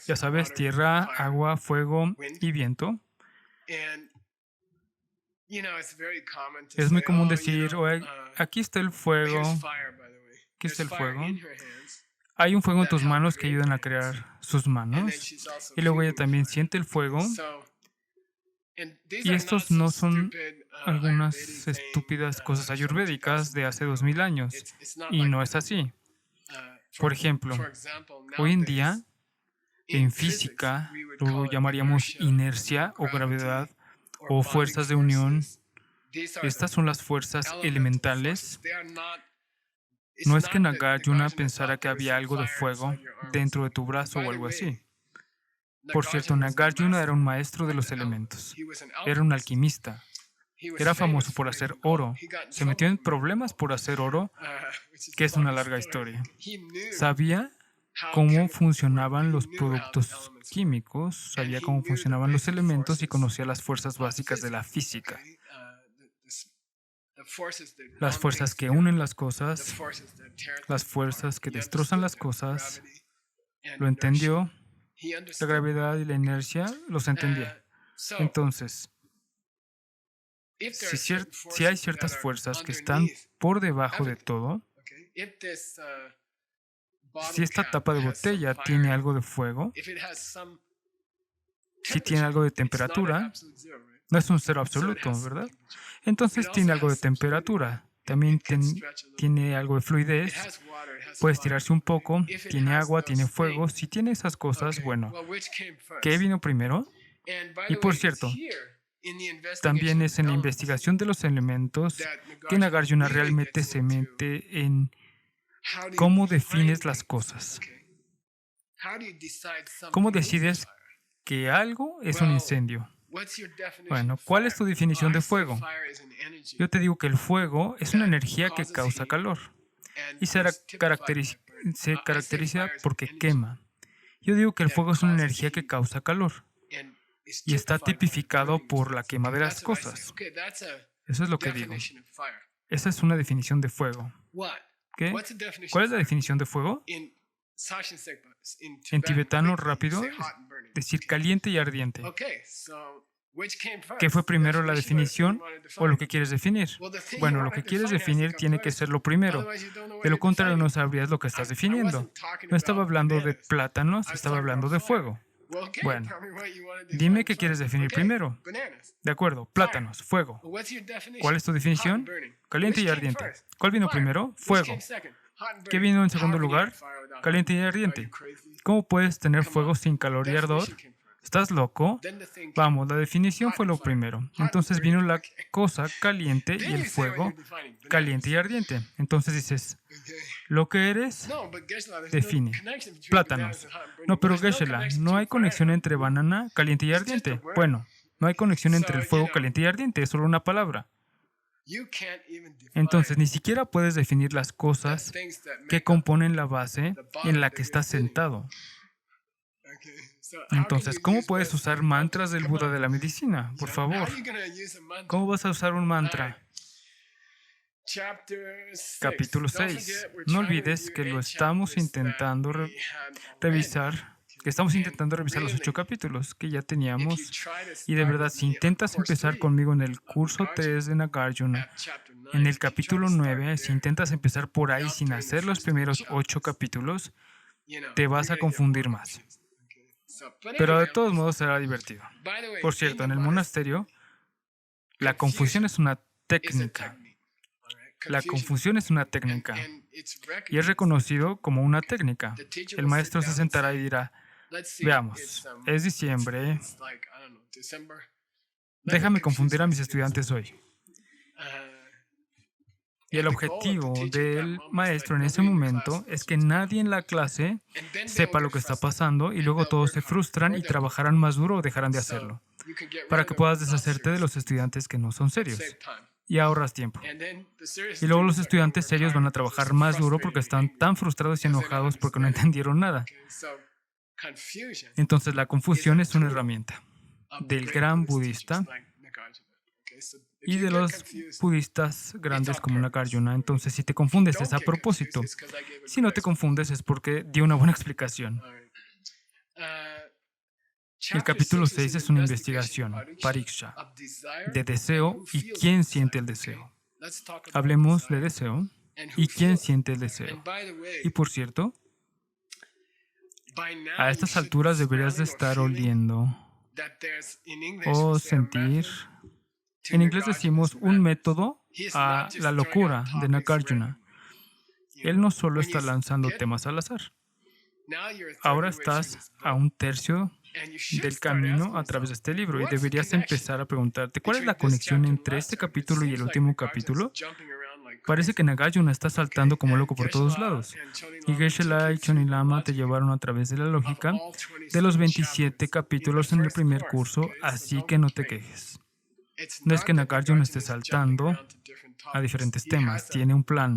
Ya sabes, tierra, agua, fuego y viento. Es muy común decir, aquí está el fuego. Aquí está el fuego. Hay un fuego en tus manos que ayudan a crear sus manos. Y luego ella también siente el fuego. Y estos no son algunas estúpidas cosas ayurvédicas de hace 2000 años. Y no es así. Por ejemplo, hoy en día, en física, lo llamaríamos inercia o gravedad o fuerzas de unión. Estas son las fuerzas elementales. No es que Nagarjuna pensara que había algo de fuego dentro de tu brazo o algo así. Por cierto, Nagarjuna era un maestro de los elementos. Era un alquimista. Era famoso por hacer oro. Se metió en problemas por hacer oro, que es una larga historia. Sabía cómo funcionaban los productos químicos, sabía cómo funcionaban los elementos y conocía las fuerzas básicas de la física. Las fuerzas que unen las cosas, las fuerzas que destrozan las cosas. Lo entendió. La gravedad y la inercia los entendía. Entonces, si hay ciertas fuerzas que están por debajo de todo, si esta tapa de botella tiene algo de fuego, si tiene algo de temperatura, no es un cero absoluto, ¿verdad? Entonces tiene algo de temperatura. También tiene algo de fluidez. Puede estirarse un poco. Tiene agua, tiene fuego. Si tiene esas cosas, bueno, ¿qué vino primero? Y por cierto, también es en la investigación de los elementos que Nagarjuna realmente se mete en cómo defines las cosas. ¿Cómo decides que algo es un incendio? Bueno, ¿cuál es tu definición de fuego? Yo te digo que el fuego es una energía que causa calor. y se caracteriza porque quema. Yo digo que el fuego es una energía que causa calor y está tipificado por la quema de las cosas. Eso es lo que digo. Esa es una definición de fuego. ¿Qué? ¿Cuál es la definición de fuego? En tibetano rápido, es decir caliente y ardiente. ¿Qué fue primero, la definición o lo que quieres definir? Bueno, lo que quieres definir tiene que ser lo primero. De lo contrario, no sabrías lo que estás definiendo. No estaba hablando de plátanos, estaba hablando de fuego. Bueno, dime qué quieres definir primero. De acuerdo, plátanos, fuego. ¿Cuál es tu definición? Caliente y ardiente. ¿Cuál vino primero? Fuego. ¿Qué vino en segundo lugar? Caliente y ardiente. ¿Cómo puedes tener fuego sin calor y ardor? ¿Estás loco? Vamos, la definición fue lo primero. Entonces vino la cosa caliente y el fuego caliente y ardiente. Entonces dices, lo que eres, define. Plátanos. No, pero Geshe-la, no hay conexión entre banana, caliente y ardiente. Bueno, no hay conexión entre el fuego caliente y ardiente, es solo una palabra. Entonces, ni siquiera puedes definir las cosas que componen la base en la que estás sentado. Entonces, ¿cómo puedes usar mantras del Buda de la medicina? Por favor. ¿Cómo vas a usar un mantra? Capítulo 6. No olvides que lo estamos intentando revisar. Estamos intentando revisar los 8 capítulos que ya teníamos. Y de verdad, si intentas empezar conmigo en el curso 3 de Nagarjuna, en el capítulo 9, si intentas empezar por ahí sin hacer los primeros 8 capítulos, te vas a confundir más. Pero de todos modos será divertido. Por cierto, en el monasterio, la confusión es una técnica. La confusión es una técnica. Y es reconocido como una técnica. El maestro se sentará y dirá, veamos, es diciembre. Déjame confundir a mis estudiantes hoy. Y el objetivo del maestro en ese momento es que nadie en la clase sepa lo que está pasando y luego todos se frustran y trabajarán más duro o dejarán de hacerlo para que puedas deshacerte de los estudiantes que no son serios y ahorras tiempo. Y luego los estudiantes serios van a trabajar más duro porque están tan frustrados y enojados porque no entendieron nada. Entonces la confusión es una herramienta del gran budista y de los budistas grandes como Nagarjuna. Entonces, si te confundes es a propósito. Si no te confundes es porque dio una buena explicación. El capítulo 6 es una investigación, pariksha, de deseo y quién siente el deseo. Hablemos de deseo y quién siente el deseo. Y por cierto, a estas alturas deberías de estar oliendo o sentir. En inglés decimos un método a la locura de Nagarjuna. Él no solo está lanzando temas al azar. Ahora estás a un tercio del camino a través de este libro y deberías empezar a preguntarte ¿cuál es la conexión entre este capítulo y el último capítulo? Parece que Nagarjuna está saltando como loco por todos lados. Y Geshe-la y Choni Lama te llevaron a través de la lógica de los 27 capítulos en el primer curso, así que no te quejes. No es que Nagarjuna esté saltando a diferentes temas, tiene un plan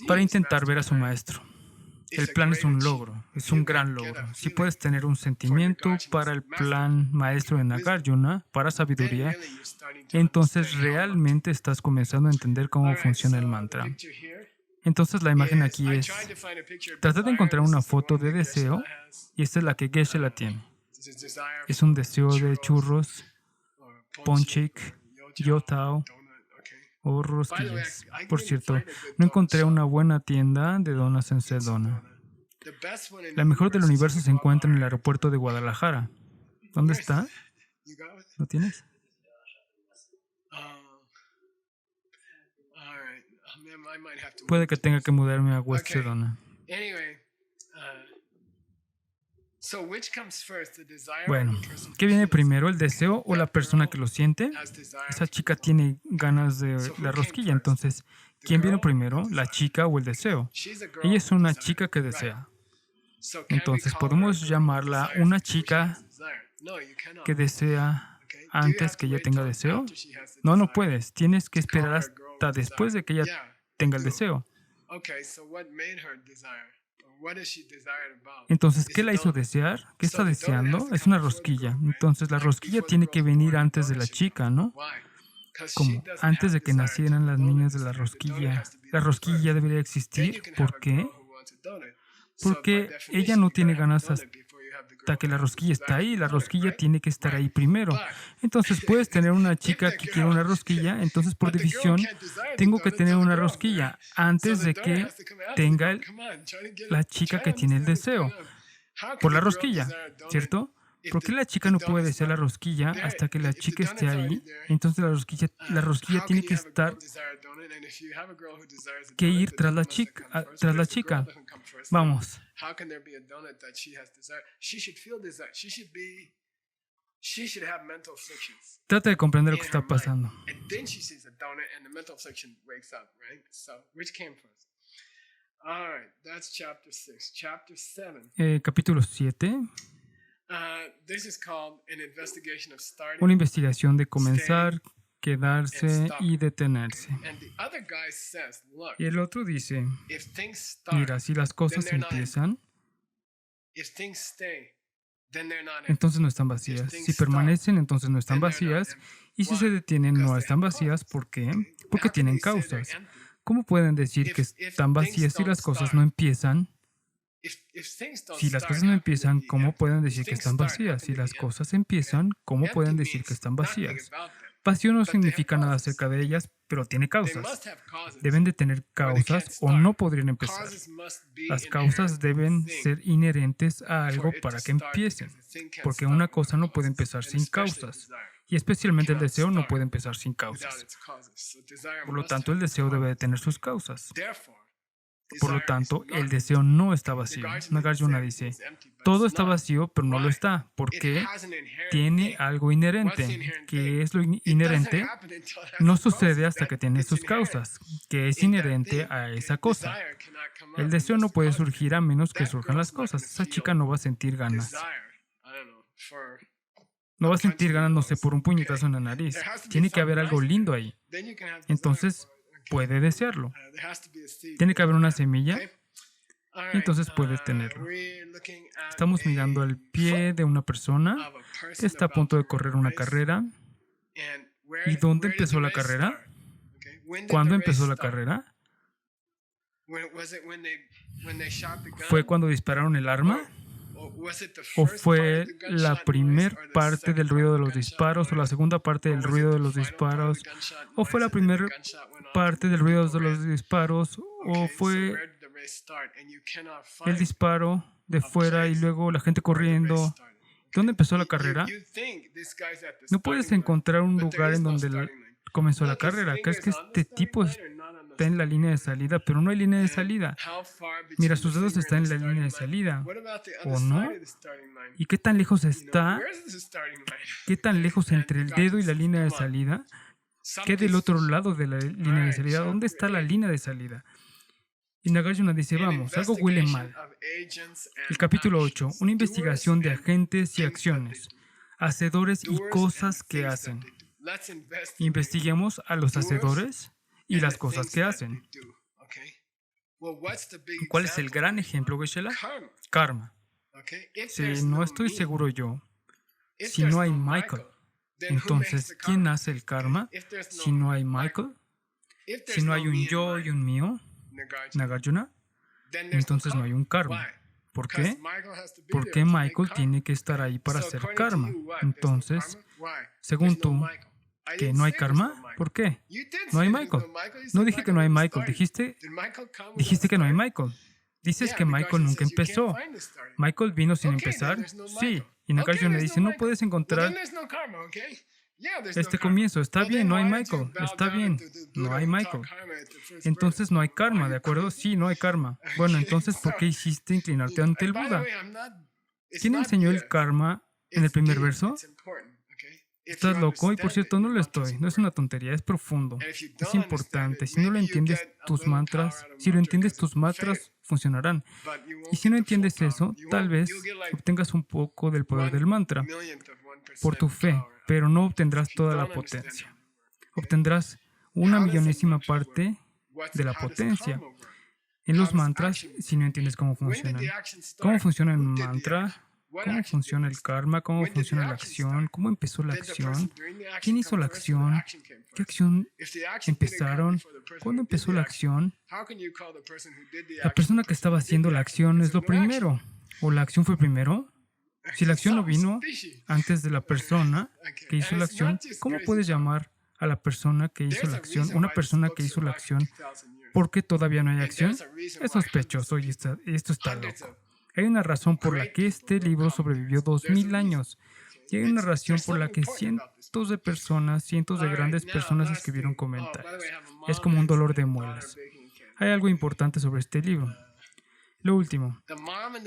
para intentar ver a su maestro. El plan es un logro, es un gran logro. Si puedes tener un sentimiento para el plan maestro de Nagarjuna, para sabiduría, entonces realmente estás comenzando a entender cómo funciona el mantra. Entonces la imagen aquí es, trata de encontrar una foto de deseo y esta es la que Geshe-la tiene. Es un deseo de churros, ponchik, yotao o rosquillas. Por cierto, no encontré una buena tienda de donas en Sedona. La mejor del universo se encuentra en el aeropuerto de Guadalajara. ¿Dónde está? ¿Lo tienes? Puede que tenga que mudarme a West Sedona. Bueno, ¿qué viene primero, el deseo o la persona que lo siente? Esa chica tiene ganas de la rosquilla, entonces, ¿quién vino primero, la chica o el deseo? Ella es una chica que desea. Entonces, ¿podemos llamarla una chica que desea antes que ella tenga deseo? No, no puedes. Tienes que esperar hasta después de que ella tenga el deseo. Entonces, ¿qué la hizo desear? ¿Qué está deseando? Es una rosquilla. Entonces, la rosquilla tiene que venir antes de la chica, ¿no? Como antes de que nacieran las niñas de la rosquilla ya debería existir. ¿Por qué? Porque ella no tiene ganas hasta que la rosquilla está ahí. La rosquilla tiene que estar ahí primero. Entonces, puedes tener una chica que quiere una rosquilla, entonces por división tengo que tener una rosquilla antes de que tenga la chica que tiene el deseo por la rosquilla, ¿cierto? ¿Por qué la chica no puede desear la rosquilla hasta que la chica esté ahí? Entonces la rosquilla tiene que ir tras la chica. Vamos. Trata de comprender lo que está pasando. Capítulo 7. Una investigación de comenzar, quedarse y detenerse. Y el otro dice, mira, si las cosas empiezan, entonces no están vacías. Si permanecen, entonces no están vacías. Y si se detienen, no están vacías. ¿Por qué? Porque tienen causas. ¿Cómo pueden decir que están vacías si las cosas no empiezan? Si las cosas no empiezan, ¿cómo pueden decir que están vacías? Si las cosas empiezan, ¿cómo pueden decir que están vacías? Vacío no significa nada acerca de ellas, pero tiene causas. Deben de tener causas o no podrían empezar. Las causas deben ser inherentes a algo para que empiecen, porque una cosa no puede empezar sin causas, y especialmente el deseo no puede empezar sin causas. Por lo tanto, el deseo debe de tener sus causas. Por lo tanto, el deseo no está vacío. Nagarjuna dice, todo está vacío, pero no lo está, porque tiene algo inherente. ¿Qué es lo inherente? No sucede hasta que tiene sus causas, que es inherente a esa cosa. El deseo no puede surgir a menos que surjan las cosas. Esa chica no va a sentir ganas. No va a sentir ganas, no sé, por un puñetazo en la nariz. Tiene que haber algo lindo ahí. Entonces, puede desearlo. Tiene que haber una semilla, entonces puedes tenerlo. Estamos mirando el pie de una persona que está a punto de correr una carrera. ¿Y dónde empezó la carrera? ¿Cuándo empezó la carrera? ¿Fue cuando dispararon el arma? ¿O fue la primera parte del ruido de los disparos o la segunda parte del ruido de los disparos? ¿O fue la primera parte del ruido de los disparos? ¿O fue el disparo de fuera y luego la gente corriendo? ¿Dónde empezó la carrera? No puedes encontrar un lugar en donde comenzó la carrera. ¿Crees que este tipo está en la línea de salida? Pero no hay línea de salida. Mira, sus dedos están en la línea de salida. ¿O no? ¿Y qué tan lejos está? ¿Qué tan lejos entre el dedo y la línea de salida? ¿Qué del otro lado de la línea de salida? ¿Dónde está la línea de salida? Y Nagarjuna dice, vamos, algo huele mal. El capítulo 8, una investigación de agentes y acciones, hacedores y cosas que hacen. Investiguemos a los hacedores y las cosas que hacen. ¿Cuál es el gran ejemplo, Geshe-la? Karma. Si no estoy seguro yo, si no hay Michael, entonces, ¿quién hace el karma? Si no hay Michael, si no hay un yo y un mío, Nagarjuna, entonces no hay un karma. ¿Por qué? Porque Michael tiene que estar ahí para hacer karma. Entonces, según tú, ¿que no hay karma? ¿Por qué? No hay Michael. No dije que no hay Michael. Dijiste que no hay Michael. Dices que Michael nunca empezó. ¿Michael vino sin empezar? Sí. Y Nagarjuna dice, no puedes encontrar este comienzo. Está bien, no hay Michael. Está bien, no hay Michael. Entonces no hay karma, ¿de acuerdo? Sí, no hay karma. Bueno, entonces, ¿por qué hiciste inclinarte ante el Buda? ¿Quién enseñó el karma en el primer verso? Estás loco, y por cierto, no lo estoy. No es una tontería, es profundo. Es importante. Si no lo entiendes, tus mantras funcionarán. Y si no entiendes eso, tal vez obtengas un poco del poder del mantra por tu fe, pero no obtendrás toda la potencia. Obtendrás 1 millonésima parte de la potencia. En los mantras, si no entiendes cómo funcionan, cómo funciona el mantra, cómo funciona el karma, cómo funciona la acción, cómo empezó la acción, quién hizo la acción, qué acción empezaron, cuándo empezó la acción. La persona que estaba haciendo la acción es lo primero, o la acción fue primero. Si la acción no vino antes de la persona que hizo la acción, ¿cómo puedes llamar a la persona que hizo la acción una persona que hizo la acción porque todavía no hay acción? Es sospechoso y esto está loco. Hay una razón por la que este libro sobrevivió 2000 años. Y hay una razón por la que cientos de personas, cientos de grandes personas escribieron comentarios. Es como un dolor de muelas. Hay algo importante sobre este libro. Lo último.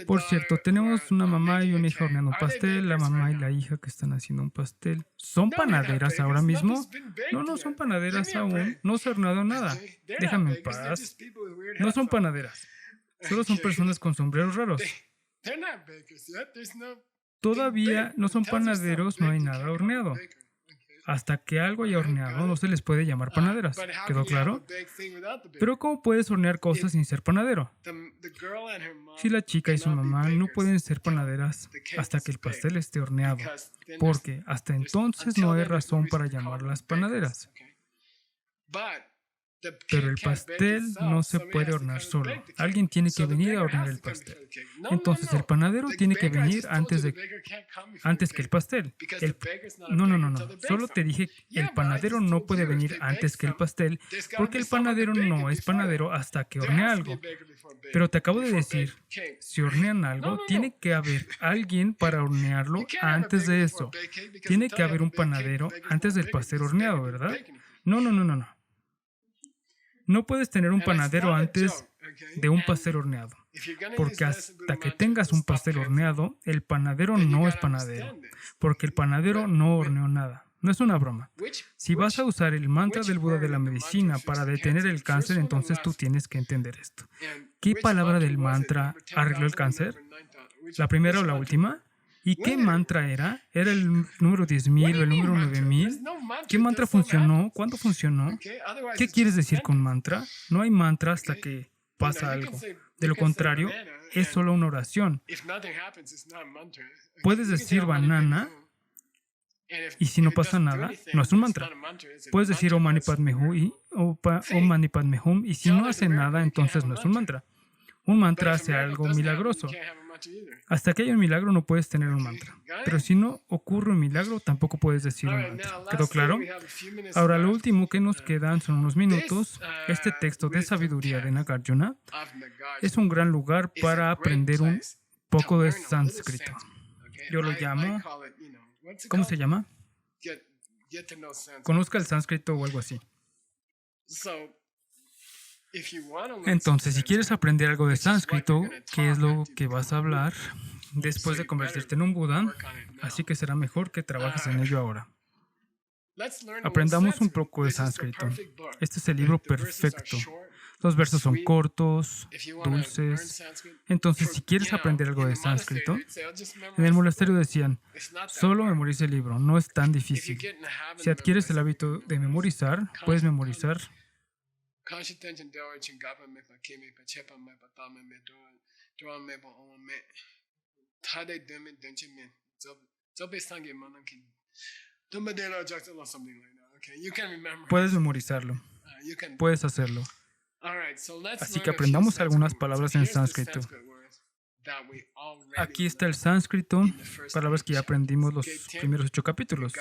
Por cierto, tenemos una mamá y una hija horneando un pastel. La mamá y la hija que están haciendo un pastel. ¿Son panaderas ahora mismo? No son panaderas aún. No se ha horneado nada. Déjame en paz. No son panaderas. Solo son personas con sombreros raros. Todavía no son panaderos, no hay nada horneado. Hasta que algo haya horneado, no se les puede llamar panaderas. ¿Quedó claro? Pero ¿cómo puedes hornear cosas sin ser panadero? Si la chica y su mamá no pueden ser panaderas hasta que el pastel esté horneado, porque hasta entonces no hay razón para llamarlas panaderas. Pero el pastel no se puede hornear solo. Alguien tiene que venir a hornear el pastel. Entonces el panadero tiene que venir antes que el pastel. No. Solo te dije que el panadero no puede venir antes que el pastel porque el panadero no es panadero hasta que hornea algo. Pero te acabo de decir, si hornean algo, tiene que haber alguien para hornearlo antes de eso. Tiene que haber un panadero antes del pastel horneado, ¿verdad? No. No puedes tener un panadero antes de un pastel horneado, porque hasta que tengas un pastel horneado, el panadero no es panadero, porque el panadero no horneó nada. No es una broma. Si vas a usar el mantra del Buda de la medicina para detener el cáncer, entonces tú tienes que entender esto. ¿Qué palabra del mantra arregló el cáncer? ¿La primera o la última? ¿Y qué mantra era? ¿Era el número 10,000 o el número 9,000? ¿Qué mantra funcionó? ¿Cuándo funcionó? ¿Qué quieres decir con mantra? No hay mantra hasta que pasa algo. De lo contrario, es solo una oración. Puedes decir banana y si no pasa nada, no es un mantra. Puedes decir Om Mani Padme Hum y si no hace nada, entonces no es un mantra. Un mantra hace algo milagroso. Hasta que haya un milagro no puedes tener un mantra. Pero si no ocurre un milagro, tampoco puedes decir un mantra. ¿Quedó claro? Ahora, lo último que nos quedan son unos minutos. Este texto de sabiduría de Nagarjuna es un gran lugar para aprender un poco de sánscrito. Yo lo llamo... ¿Cómo se llama? Conozca el sánscrito o algo así. Entonces, si quieres aprender algo de sánscrito, ¿qué es lo que vas a hablar después de convertirte en un Buda? Así que será mejor que trabajes en ello ahora. Aprendamos un poco de sánscrito. Este es el libro perfecto. Los versos son cortos, dulces. Entonces, si quieres aprender algo de sánscrito, en el monasterio decían, solo memoriza el libro, no es tan difícil. Si adquieres el hábito de memorizar, puedes memorizar. Puedes memorizarlo. Puedes hacerlo. Así que aprendamos algunas palabras en sánscrito. Aquí está el sánscrito, palabras que ya aprendimos los primeros 8 capítulos.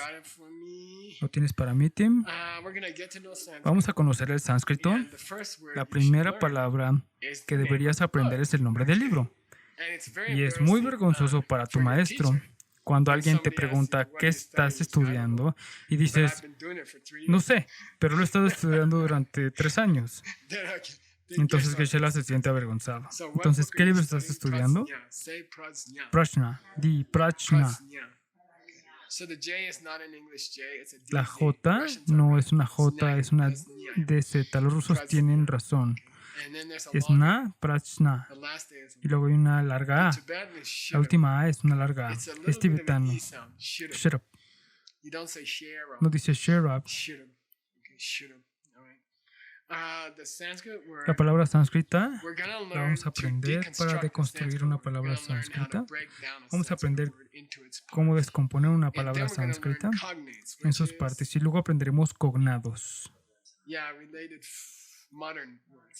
¿Lo tienes para mí, Tim? Vamos a conocer el sánscrito. La primera palabra que deberías aprender es el nombre del libro. Y es muy vergonzoso para tu maestro cuando alguien te pregunta qué estás estudiando y dices, no sé, pero lo he estado estudiando durante 3 años. Entonces Geshe-la se siente avergonzado. Entonces, ¿qué libro estás estudiando? Prajna. Di Prajna. La J no es una J, es una DZ. Los rusos tienen razón. Es na, prajna. Y luego hay una larga A. La última A es una larga A. Es tibetano. Shut up. No dice shut up. La palabra sánscrita la vamos a aprender para deconstruir una palabra sánscrita. Vamos a aprender cómo descomponer una palabra sánscrita en sus partes y luego aprenderemos cognados.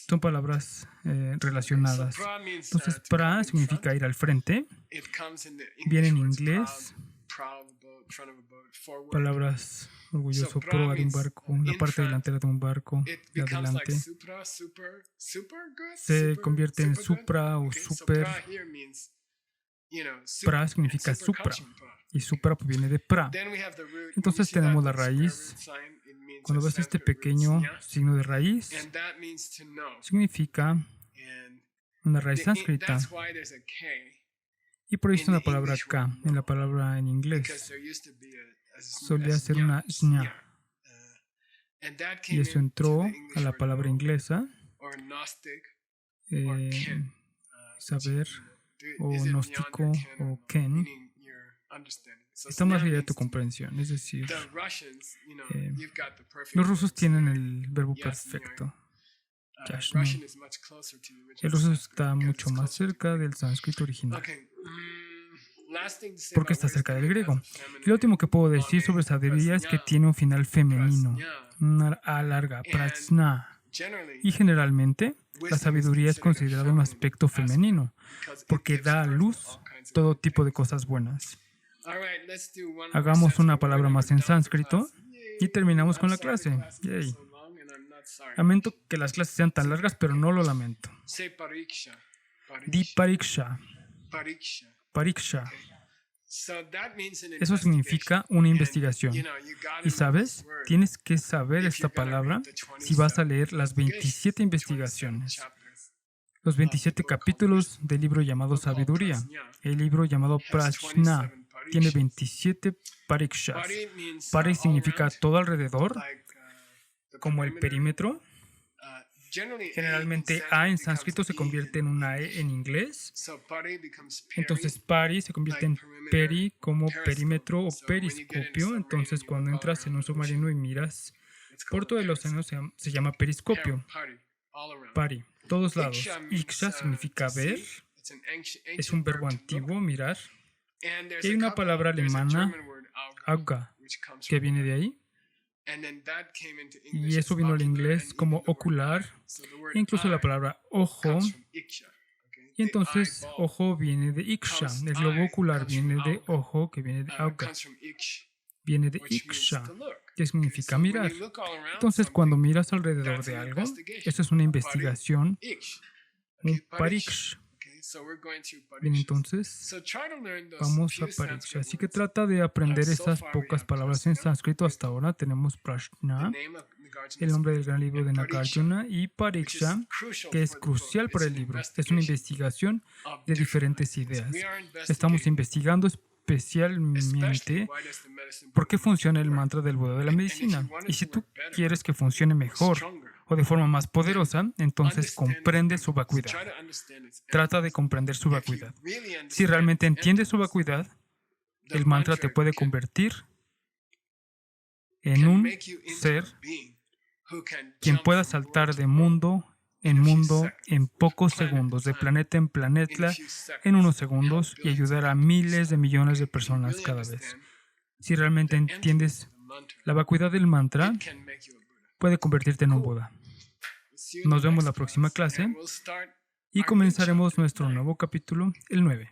Son palabras relacionadas. Entonces, pra significa ir al frente. Viene en inglés. Palabras orgulloso, proa de un barco, la parte delantera de un barco, de adelante. Se convierte en supra o super. Pra significa supra. Y supra viene de pra. Entonces tenemos la raíz. Cuando ves este pequeño signo de raíz, significa una raíz sánscrita. Y por eso es una palabra K en la palabra en inglés. Solía ser una ña. Y eso entró a la palabra inglesa. Saber, o gnóstico, o ken. Está más allá de tu comprensión. Es decir, los rusos tienen el verbo perfecto. Yashni. El ruso está mucho más cerca del sánscrito original, porque está cerca del griego. Y lo último que puedo decir sobre sabiduría es que tiene un final femenino, una A larga, prajna. Y generalmente, la sabiduría es considerada un aspecto femenino, porque da a luz todo tipo de cosas buenas. Hagamos una palabra más en sánscrito y terminamos con la clase. Yay. Lamento que las clases sean tan largas, pero no lo lamento. Di pariksha. Pariksha. Eso significa una investigación. Y sabes, tienes que saber esta palabra si vas a leer las 27 investigaciones. Los 27 capítulos del libro llamado Sabiduría. El libro llamado Prajna tiene 27 parikshas. Pari significa todo alrededor, como el perímetro. Generalmente A en sánscrito se convierte en una E en inglés. Entonces pari se convierte en peri como perímetro o periscopio. Entonces cuando entras en un submarino y miras por todo el océano se llama periscopio. Pari, todos lados. Iksha significa ver. Es un verbo antiguo, mirar. Y hay una palabra alemana, Auga, que viene de ahí. Y eso vino al inglés como ocular, e incluso la palabra ojo. Y entonces ojo viene de iksha. El globo ocular viene de ojo, que viene de auga. Viene de iksha, que significa mirar. Entonces cuando miras alrededor de algo, eso es una investigación, un pariksh. Bien, entonces vamos a pariksha. Así que trata de aprender esas pocas palabras en sánscrito. Hasta ahora tenemos prajna, el nombre del gran libro de Nagarjuna, y pariksha, que es crucial para el libro. Es una investigación de diferentes ideas. Estamos investigando especialmente por qué funciona el mantra del Buda de la medicina. Y si tú quieres que funcione mejor o de forma más poderosa, entonces comprende su vacuidad. Trata de comprender su vacuidad. Si realmente entiendes su vacuidad, el mantra te puede convertir en un ser quien pueda saltar de mundo en mundo en pocos segundos, de planeta en planeta en unos segundos, y ayudar a miles de millones de personas cada vez. Si realmente entiendes la vacuidad del mantra, puede convertirte en un Buda. Nos vemos la próxima clase y comenzaremos nuestro nuevo capítulo, el 9.